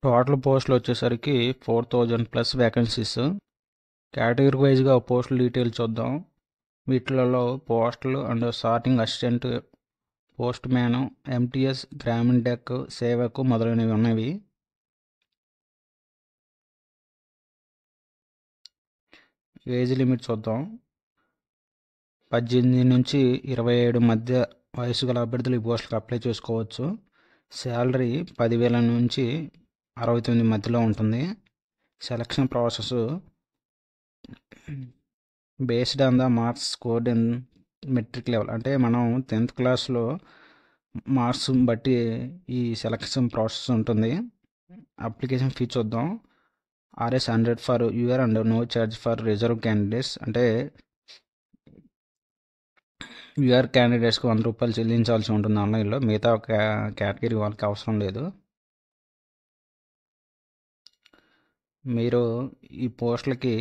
Total పోస్టులు వచ్చేసరికి 4000 plus vacancies. Category వైజ్గా పోస్టుల డీటెయిల్స్ చూద్దాం. వీటిలలో పోస్టులు and sorting assistant, post man, MTS, గ్రామీణ డెక్, సేవకు మొదలైనవి ఉన్నవి. ఏజ్ లిమిట్ చూద్దాం. 18 నుంచి 27 మధ్య వయసు గల అభ్యర్థులు ఈ పోస్టులకు అప్లై చేసుకోవచ్చు. శాలరీ 10,000 నుంచి 69 మధ్యలో ఉంటుంది. Selection process based on the marks scored in matric level. అంటే మనం 10th క్లాస్లో మార్క్స్ బట్టి ఈ సెలక్షన్ ప్రాసెస్ ఉంటుంది. అప్లికేషన్ ఫీ చూద్దాం. RS 100 for UR and no charge for reserve candidates. అంటే యూఆర్ క్యాండిడేట్స్కి 100 రూపాయలు చెల్లించాల్సి ఉంటుంది ఆన్లైన్లో. మిగతా కేటగిరీ వాళ్ళకి అవసరం లేదు. మీరు ఈ పోస్టులకి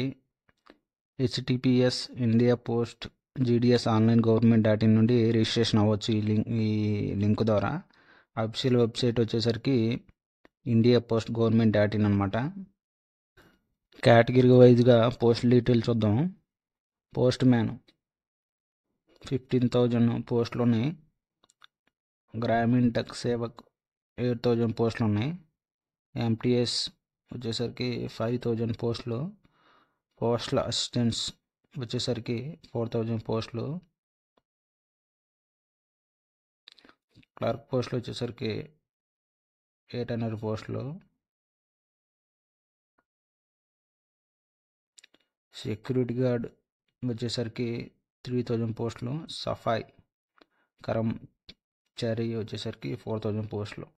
HTTPS India post GDS online government నుండి రిజిస్ట్రేషన్ అవ్వచ్చు. ఈ లింక్ ద్వారా. అఫీషియల్ వెబ్సైట్ వచ్చేసరికి ఇండియా పోస్ట్ గవర్నమెంట్.in అనమాట. కేటగిరీ వైజ్గా పోస్ట్ డీటెయిల్స్ చూద్దాం. పోస్ట్ మ్యాన్ 15,000 పోస్టులు ఉన్నాయి. గ్రామీణ డెక్ సేవక్ 8,000 పోస్టులు ఉన్నాయి. ఎంటీఎస్ వచ్చేసరికి 5,000 పోస్టులు. పోస్టల్ అసిస్టెంట్స్ వచ్చేసరికి 4,000 పోస్టులు. క్లర్క్ పోస్టులు వచ్చేసరికి 800 పోస్టులు. సెక్యూరిటీ గార్డ్ వచ్చేసరికి 3,000 పోస్టులు. సఫాయి కర్మచారి వచ్చేసరికి 4,000 పోస్టులు.